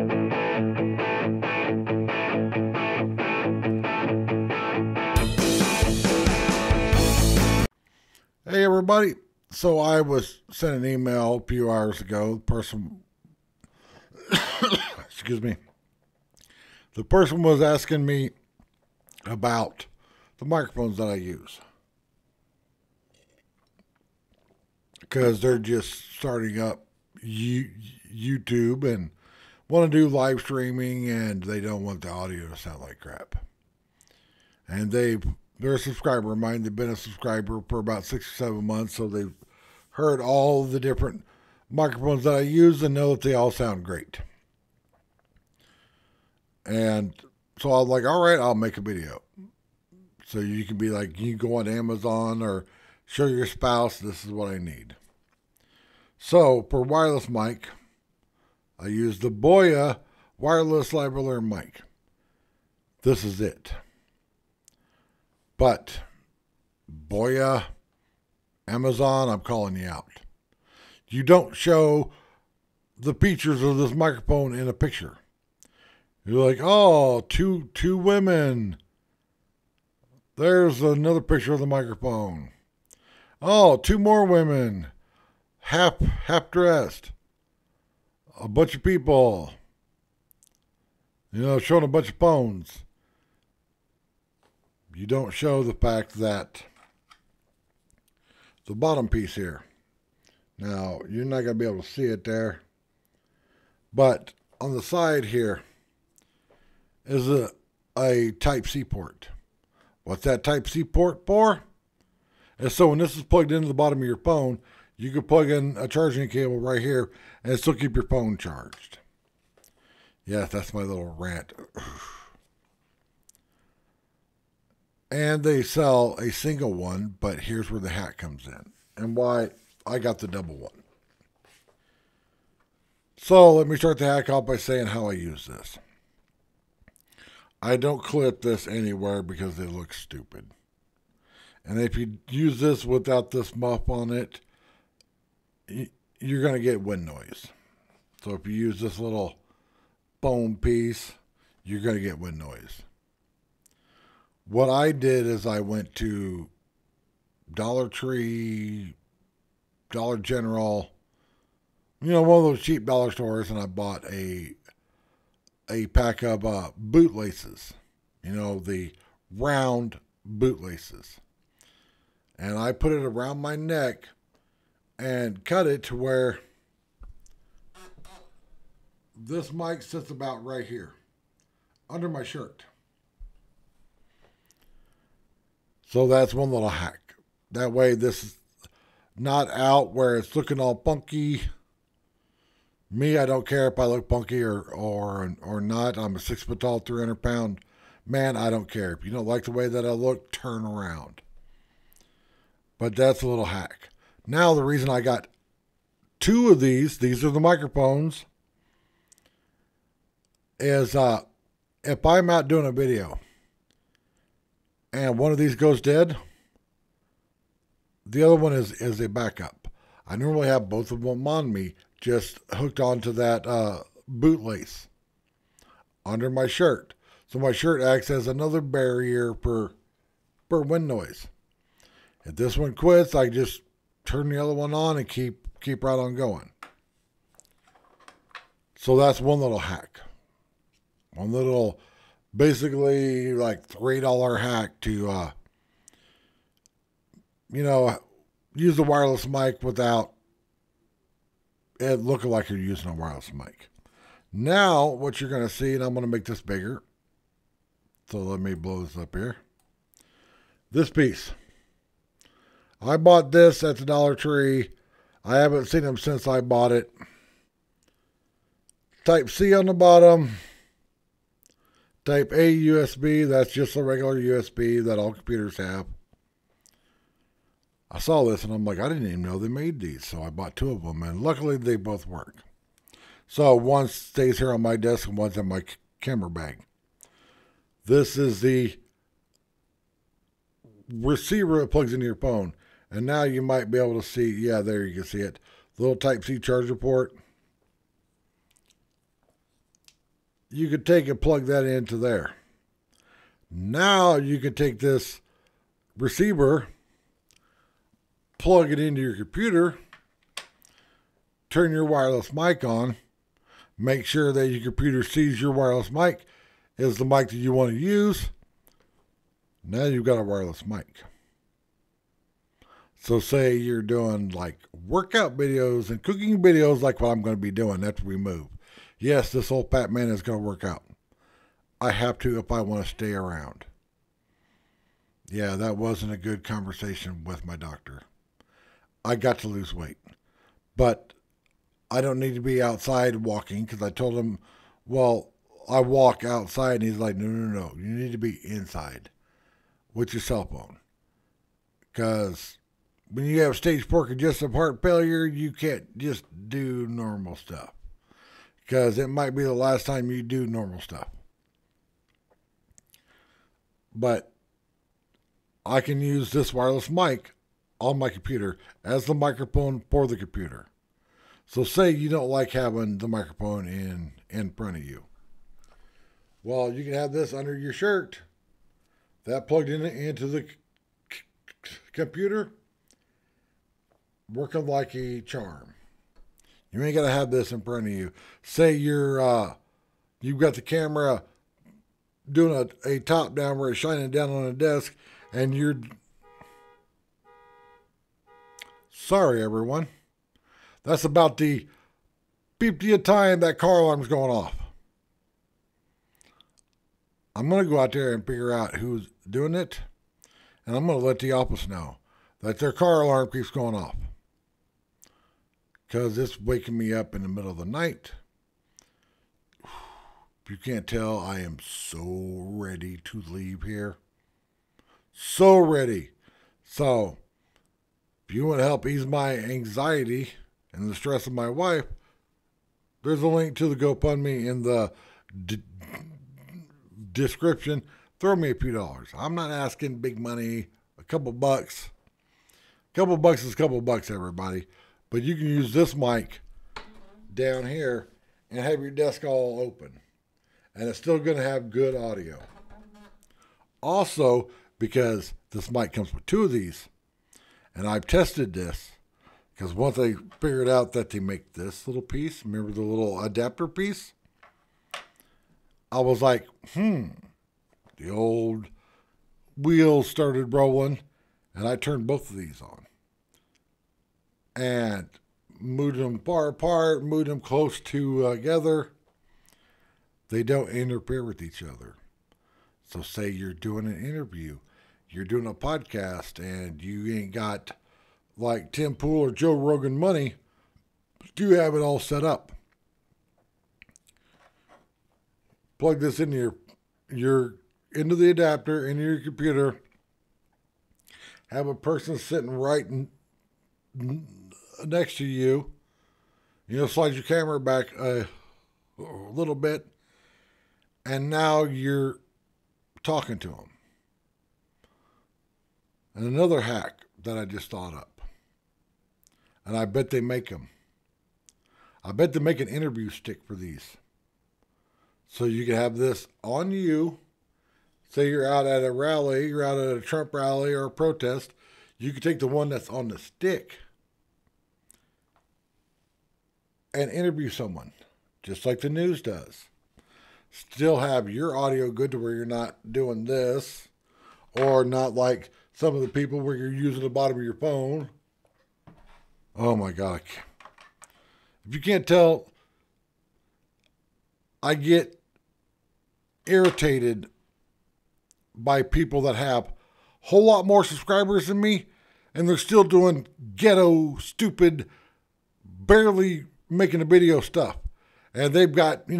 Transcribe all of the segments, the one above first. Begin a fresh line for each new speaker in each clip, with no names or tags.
Hey everybody. So I was sent an email a few hours ago. The person, excuse me, the person was asking me about the microphones that I use. Because they're just starting up YouTube and want to do live streaming and they don't want the audio to sound like crap. And they're a subscriber of mine. They've been a subscriber for about 6 or 7 months, so they've heard all the different microphones that I use and know that they all sound great. And so I was like, all right, I'll make a video. So you can be like, you can go on Amazon or show your spouse, this is what I need. So for wireless mic, I use the Boya wireless lavalier mic. This is it. But Boya, Amazon, I'm calling you out. You don't show the features of this microphone in a picture. You're like, oh, two women. There's another picture of the microphone. Oh, 2 more women. Half dressed. A bunch of people. Showing a bunch of phones. You don't show the fact that the bottom piece here. Now, you're not going to be able to see it there. But on the side here is a Type-C port. What's that Type-C port for? And so when this is plugged into the bottom of your phone, you can plug in a charging cable right here and still keep your phone charged. Yes, that's my little rant. And they sell a single one, but here's where the hack comes in and why I got the double one. So let me start the hack off by saying how I use this. I don't clip this anywhere because they look stupid. And if you use this without this muff on it, you're going to get wind noise. So if you use this little foam piece, you're going to get wind noise. What I did is I went to Dollar Tree, Dollar General, one of those cheap dollar stores, and I bought a pack of bootlaces, the round bootlaces. And I put it around my neck and cut it to where this mic sits about right here, under my shirt. So that's one little hack. That way this is not out where it's looking all funky. Me, I don't care if I look funky or not. I'm a 6 foot tall, 300 pound man. I don't care. If you don't like the way that I look, turn around. But that's a little hack. Now the reason I got 2 of these are the microphones, is if I'm out doing a video and one of these goes dead, the other one is a backup. I normally have both of them on me, just hooked onto that bootlace under my shirt. So my shirt acts as another barrier for wind noise. If this one quits, I just turn the other one on and keep right on going. So that's one little hack. One little, basically like $3 hack to, use the wireless mic without it looking like you're using a wireless mic. Now, what you're going to see, and I'm going to make this bigger. So let me blow this up here. This piece. I bought this at the Dollar Tree. I haven't seen them since I bought it. Type-C on the bottom. Type-A USB. That's just a regular USB that all computers have. I saw this and I'm like, I didn't even know they made these. So I bought 2 of them and luckily they both work. So one stays here on my desk and one's in my camera bag. This is the receiver that plugs into your phone. And now you might be able to see, yeah, there you can see it. The little Type-C charger port. you could take and plug that into there. Now you could take this receiver, plug it into your computer, turn your wireless mic on, make sure that your computer sees your wireless mic is the mic that you want to use. Now you've got a wireless mic. So say you're doing like workout videos and cooking videos like what I'm going to be doing after we move. Yes, this old fat man is going to work out. I have to if I want to stay around. Yeah, that wasn't a good conversation with my doctor. I got to lose weight. But I don't need to be outside walking because I told him, well, I walk outside. And he's like, no. You need to be inside with your cell phone. Because when you have stage 4 congestive heart failure, you can't just do normal stuff. Because it might be the last time you do normal stuff. But I can use this wireless mic on my computer as the microphone for the computer. So say you don't like having the microphone in front of you. Well, you can have this under your shirt. That plugged into the computer. Working like a charm. You ain't got to have this in front of you. Say you've got the camera doing a top down where it's shining down on a desk and you're... Sorry, everyone. That's about the 50th time that car alarm's going off. I'm going to go out there and figure out who's doing it. And I'm going to let the office know that their car alarm keeps going off. Because it's waking me up in the middle of the night. If you can't tell, I am so ready to leave here. So ready. So, if you want to help ease my anxiety and the stress of my wife, there's a link to the GoFundMe in the description. Throw me a few dollars. I'm not asking big money. A couple bucks. A couple bucks is a couple bucks, everybody. But you can use this mic down here and have your desk all open. And it's still going to have good audio. Also, because this mic comes with 2 of these, and I've tested this, because once I figured out that they make this little piece, remember the little adapter piece? I was like, the old wheels started rolling, and I turned both of these on. And moved them far apart, moved them close together. They don't interfere with each other. So say you're doing an interview, you're doing a podcast, and you ain't got like Tim Pool or Joe Rogan money, do have it all set up. Plug this into into the adapter, into your computer. Have a person sitting right next to you. Slide your camera back a little bit, and now you're talking to them. And another hack that I just thought up, and I bet they make them. I bet they make an interview stick for these. So you can have this on you. Say you're out at a rally, you're out at a Trump rally or a protest. You can take the one that's on the stick and interview someone, just like the news does. Still have your audio good to where you're not doing this, or not like some of the people where you're using the bottom of your phone. Oh my God. If you can't tell, I get irritated by people that have a whole lot more subscribers than me, and they're still doing ghetto, stupid, barely making a video stuff. And they've got, 3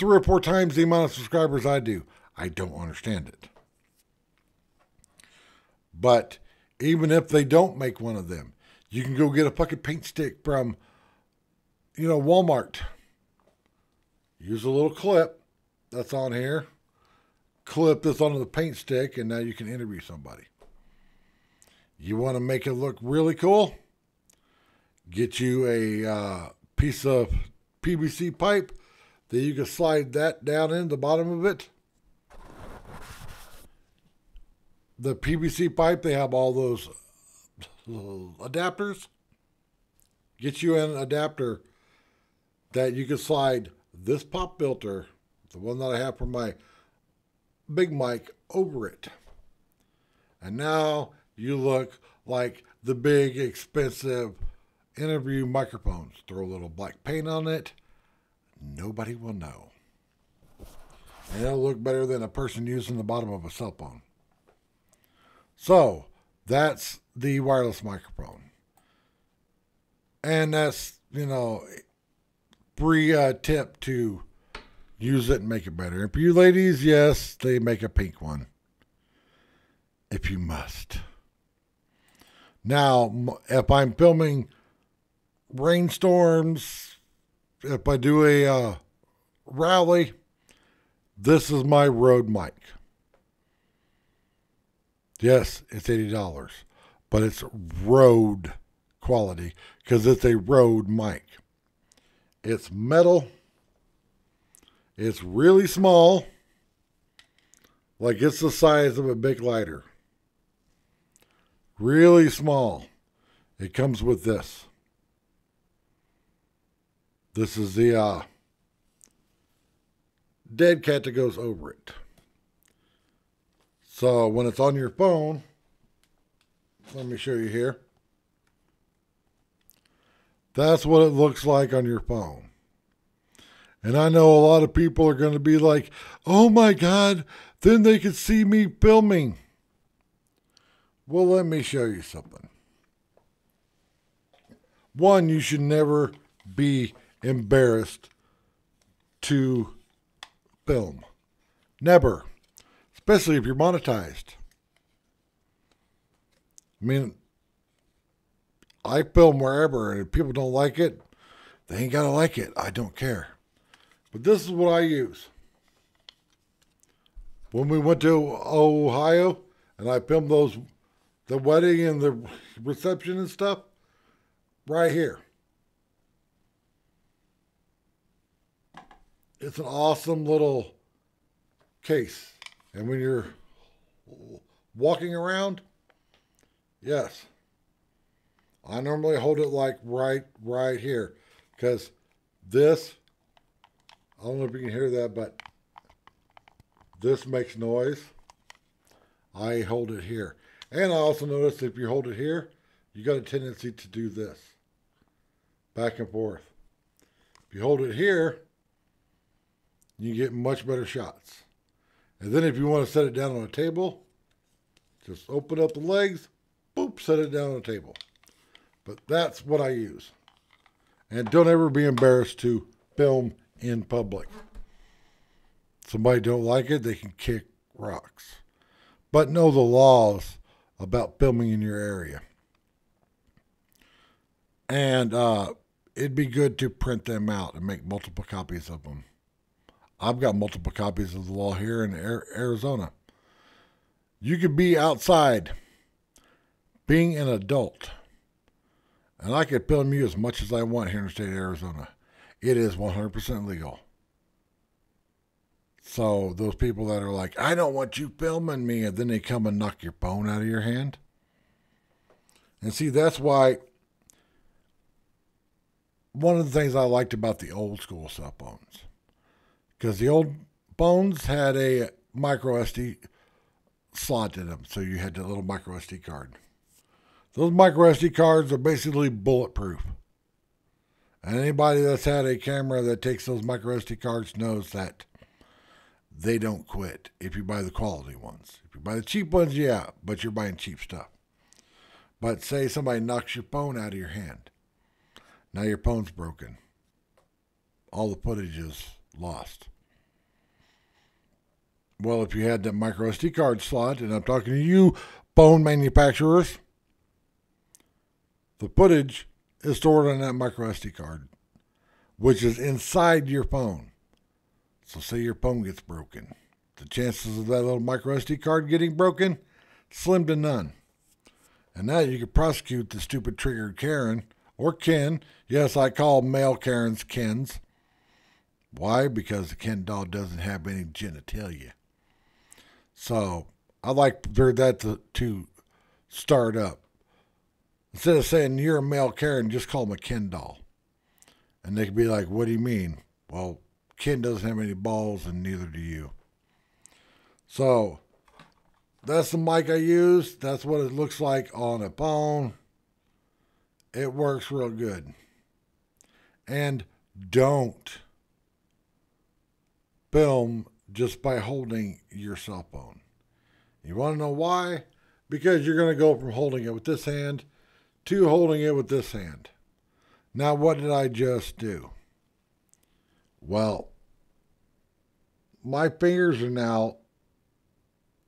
or 4 times the amount of subscribers I do. I don't understand it. But even if they don't make one of them, you can go get a fucking paint stick from, Walmart. Use a little clip that's on here. Clip this onto the paint stick, and now you can interview somebody. You want to make it look really cool? Get you a piece of PVC pipe, that you can slide that down in the bottom of it. The PVC pipe, they have all those adapters. Get you an adapter that you can slide this pop filter, the one that I have for my big mic, over it. And now you look like the big, expensive interview microphones. Throw a little black paint on it. Nobody will know. And it'll look better than a person using the bottom of a cell phone. So, that's the wireless microphone. And that's, free tip to use it and make it better. And for you ladies, yes, they make a pink one. If you must. Now, if I'm filming rainstorms, if I do a rally, this is my Rode mic. Yes, it's $80, but it's Rode quality because it's a Rode mic. It's metal. It's really small, like it's the size of a big lighter. Really small. It comes with this. This is the dead cat that goes over it. So when it's on your phone, let me show you here. That's what it looks like on your phone. And I know a lot of people are going to be like, oh my God, then they could see me filming. Well, let me show you something. One, you should never be embarrassed to film. Never. Especially if you're monetized. I mean, I film wherever, and if people don't like it, they ain't got to like it. I don't care. But this is what I use. When we went to Ohio, and I filmed the wedding and the reception and stuff, right here. It's an awesome little case. And when you're walking around, yes. I normally hold it like right here. Because this, I don't know if you can hear that, but this makes noise. I hold it here. And I also noticed if you hold it here, you got a tendency to do this. Back and forth. If you hold it here, you get much better shots. And then if you want to set it down on a table, just open up the legs, boop, set it down on a table. But that's what I use. And don't ever be embarrassed to film in public. Somebody don't like it, they can kick rocks. But know the laws about filming in your area. And it'd be good to print them out and make multiple copies of them. I've got multiple copies of the law here in Arizona. You could be outside being an adult, and I could film you as much as I want here in the state of Arizona. It is 100% legal. So those people that are like, I don't want you filming me, and then they come and knock your phone out of your hand. And see, that's why one of the things I liked about the old school cell phones, because the old phones had a micro SD slot in them, so you had the little micro SD card. Those micro SD cards are basically bulletproof. And anybody that's had a camera that takes those micro SD cards knows that they don't quit if you buy the quality ones. If you buy the cheap ones, yeah, but you're buying cheap stuff. But say somebody knocks your phone out of your hand. Now your phone's broken. All the footage is lost. Well, if you had that micro SD card slot, and I'm talking to you phone manufacturers, the footage is stored on that micro SD card, which is inside your phone. So say your phone gets broken. The chances of that little micro SD card getting broken, slim to none. And now you could prosecute the stupid triggered Karen or Ken. Yes, I call male Karens Kens. Why? Because the Ken doll doesn't have any genitalia. So I like for that to start up. Instead of saying you're a male Karen, just call them a Ken doll. And they could be like, what do you mean? Well, Ken doesn't have any balls and neither do you. So that's the mic I use. That's what it looks like on a phone. It works real good. And don't film just by holding your cell phone. You want to know why? Because you're going to go from holding it with this hand to holding it with this hand. Now, what did I just do? Well, my fingers are now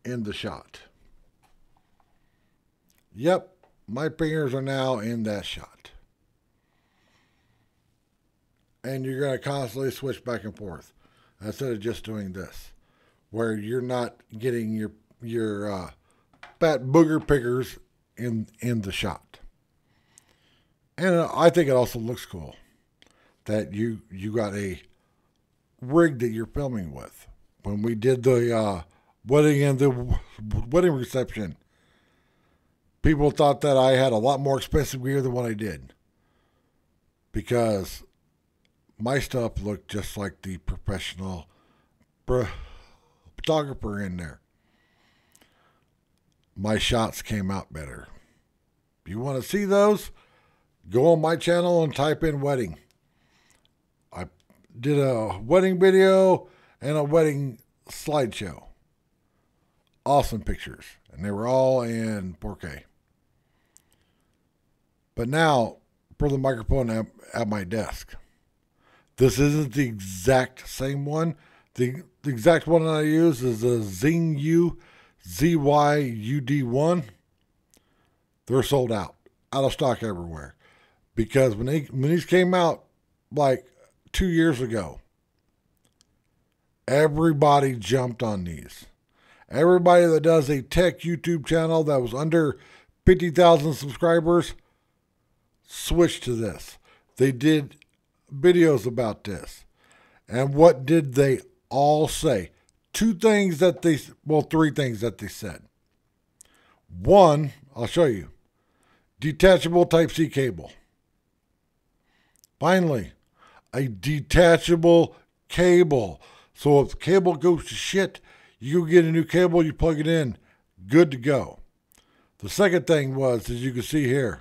in the shot. Yep, my fingers are now in that shot. And you're going to constantly switch back and forth instead of just doing this, where you're not getting your fat booger pickers in the shot. And I think it also looks cool that you got a rig that you're filming with. When we did the wedding and the wedding reception, people thought that I had a lot more expensive gear than what I did, because my stuff looked just like the professional photographer in there. My shots came out better. If you want to see those, go on my channel and type in wedding. I did a wedding video and a wedding slideshow. Awesome pictures. And they were all in 4K. But now, for the microphone at my desk. This isn't the exact same one. The exact one that I use is a Zing-U ZY-UD1. They're sold out of stock everywhere. Because when these came out like 2 years ago, everybody jumped on these. Everybody that does a tech YouTube channel that was under 50,000 subscribers switched to this. They did videos about this. And what did they all say? Three things that they said. One, I'll show you. Detachable Type-C cable. Finally, a detachable cable. So if the cable goes to shit, you go get a new cable, you plug it in, good to go. The second thing was, as you can see here,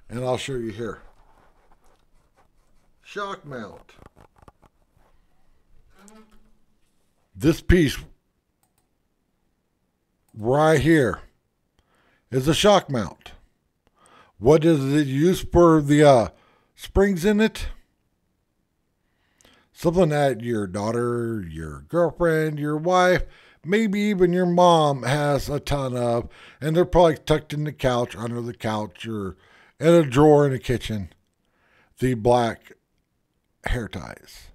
and I'll show you here, shock mount. This piece right here is a shock mount. What does it use for the springs in it? Something that your daughter, your girlfriend, your wife, maybe even your mom has a ton of, and they're probably tucked in the couch, under the couch, or in a drawer in the kitchen. The black hair ties.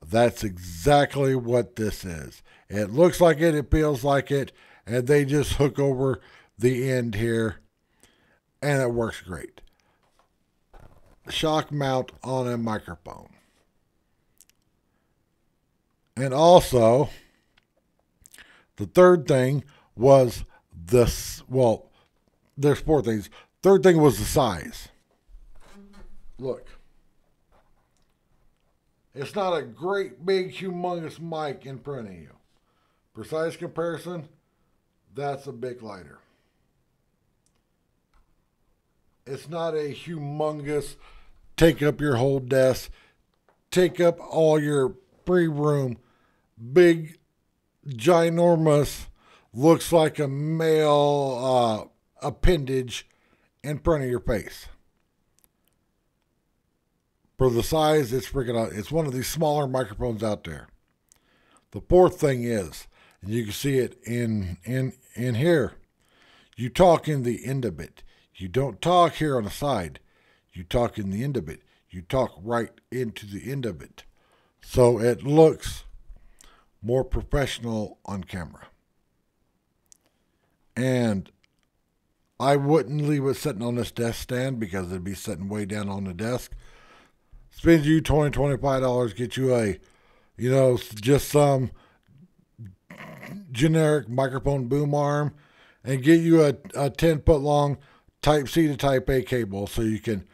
That's exactly what this is. It looks like it, it feels like it, and they just hook over the end here, and it works great. Shock mount on a microphone. And also, the third thing was this. Well, there's four things. Third thing was the size. Look. It's not a great, big, humongous mic in front of you. For size comparison, that's a big lighter. It's not a humongous, take up your whole desk, take up all your free room, big, ginormous, looks like a male appendage in front of your face. For the size, it's freaking out. It's one of these smaller microphones out there. The fourth thing is, and you can see it in here, you talk in the end of it. You don't talk here on the side. You talk in the end of it. You talk right into the end of it. So it looks more professional on camera. And I wouldn't leave it sitting on this desk stand because it'd be sitting way down on the desk. spend you $25, get you a, just some generic microphone boom arm, and get you a 10-foot long Type C to Type A cable so you can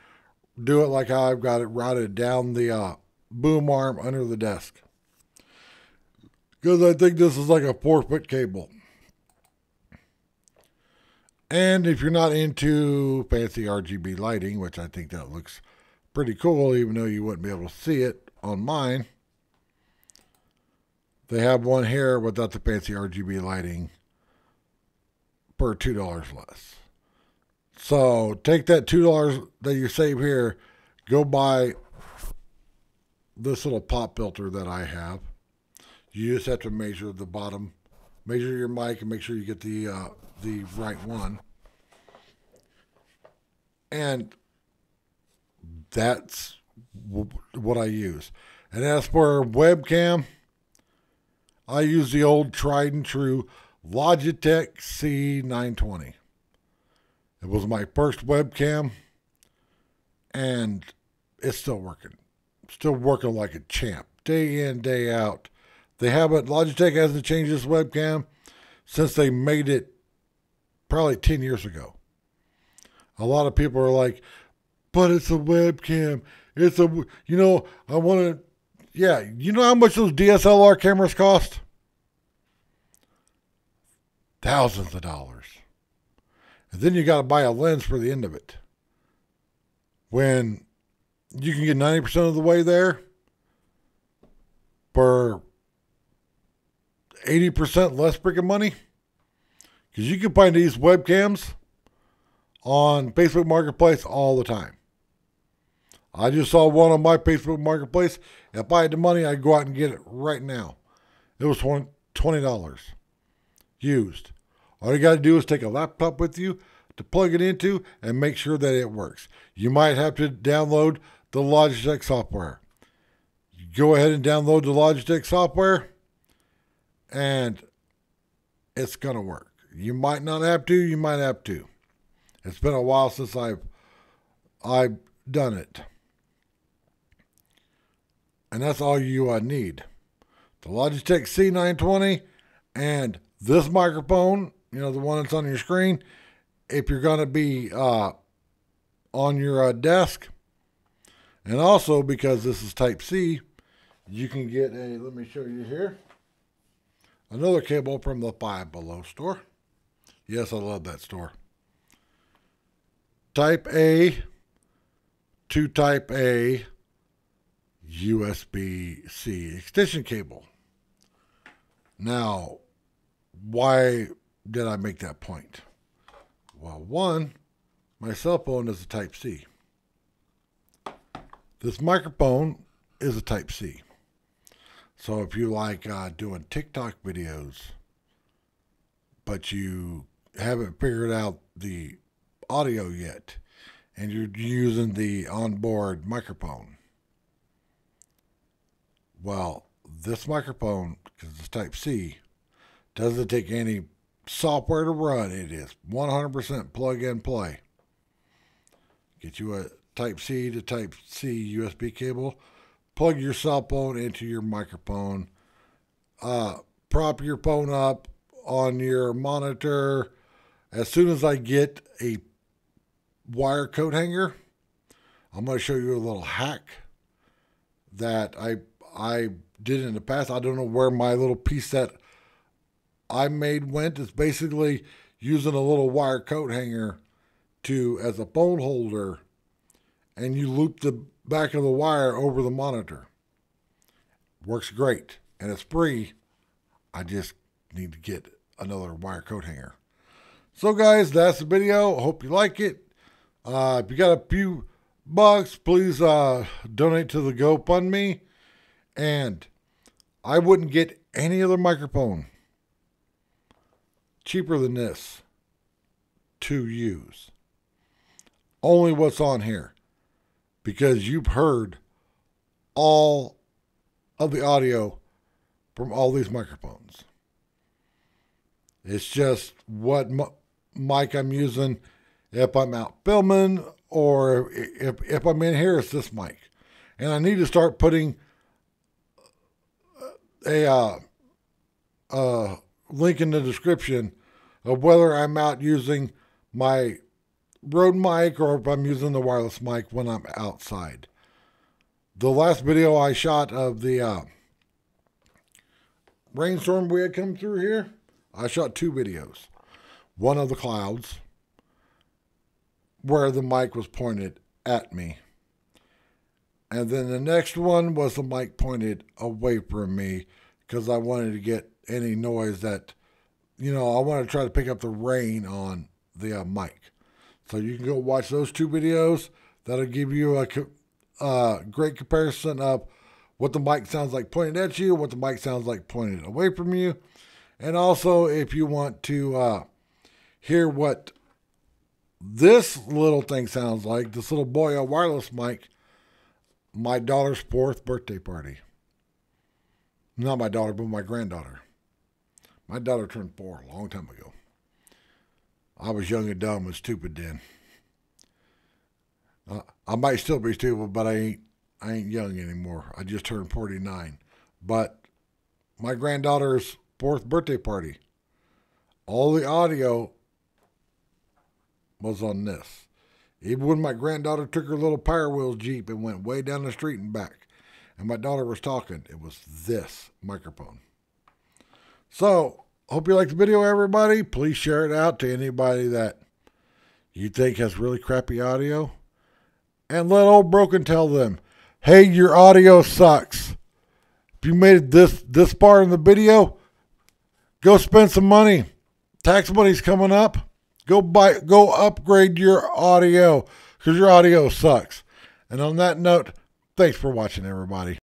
do it like how I've got it routed down the boom arm under the desk. Because I think this is like a 4-foot cable. And if you're not into fancy RGB lighting, which I think that looks pretty cool, even though you wouldn't be able to see it on mine, they have one here without the fancy RGB lighting for $2 less. So take that $2 that you save here, go buy this little pop filter that I have. You just have to measure the bottom, measure your mic, and make sure you get the right one. And that's what I use. And as for webcam, I use the old tried and true Logitech C920. It was my first webcam, and it's still working. Still working like a champ, day in, day out. Logitech hasn't changed this webcam since they made it probably 10 years ago. A lot of people are like, but it's a webcam. I want to, you know how much those DSLR cameras cost? Thousands of dollars. And then you got to buy a lens for the end of it. When you can get 90% of the way there for 80% less freaking money. Because you can find these webcams on Facebook Marketplace all the time. I just saw one on my Facebook Marketplace. If I had the money, I'd go out and get it right now. It was $20 used. All you got to do is take a laptop with you to plug it into and make sure that it works. You might have to download the Logitech software. You go ahead and download the Logitech software, and it's going to work. You might not have to. You might have to. It's been a while since I've done it. And that's all you need. The Logitech C920 and this microphone, the one that's on your screen, if you're going to be on your desk. And also, because this is Type C, you can get let me show you here, another cable from the Five Below store. Yes, I love that store. Type A to Type A USB-C extension cable. Now, why did I make that point? Well, one, my cell phone is a Type C. This microphone is a Type C. So if you like doing TikTok videos, but you haven't figured out the audio yet, and you're using the onboard microphone, well, this microphone, because it's Type C, doesn't take any software to run. It is 100% plug and play. Get you a Type C to Type C USB cable, plug your cell phone into your microphone, prop your phone up on your monitor. As soon as I get a wire coat hanger, I'm going to show you a little hack that I did in the past. I don't know where my little piece that I made went. It's basically using a little wire coat hanger as a phone holder, and you loop the back of the wire over the monitor. Works great, and it's free. I just need to get another wire coat hanger. So guys, that's the video. Hope you like it. If you got a few bucks, please donate to the GoFundMe. And I wouldn't get any other microphone cheaper than this to use. Only what's on here. Because you've heard all of the audio from all these microphones. It's just what mic I'm using. If I'm out filming or if I'm in here, it's this mic. And I need to start putting a link in the description of whether I'm out using my Rode mic or if I'm using the wireless mic when I'm outside. The last video I shot of the rainstorm we had come through here, I shot 2 videos. One of the clouds where the mic was pointed at me. And then the next one was the mic pointed away from me because I wanted to get any noise that, I wanted to try to pick up the rain on the mic. So you can go watch those 2 videos. That'll give you a great comparison of what the mic sounds like pointed at you, what the mic sounds like pointed away from you. And also, if you want to hear what this little thing sounds like, this little Boya wireless mic, my daughter's 4th birthday party. Not my daughter, but my granddaughter. My daughter turned 4 a long time ago. I was young and dumb and stupid then. I might still be stupid, but I ain't young anymore. I just turned 49. But my granddaughter's 4th birthday party, all the audio was on this. Even when my granddaughter took her little Power Wheels Jeep and went way down the street and back, and my daughter was talking, it was this microphone. So, hope you liked the video, everybody. Please share it out to anybody that you think has really crappy audio. And let old Broken tell them, hey, your audio sucks. If you made it this far in the video, go spend some money. Tax money's coming up. Go upgrade your audio because your audio sucks. And on that note, thanks for watching, everybody.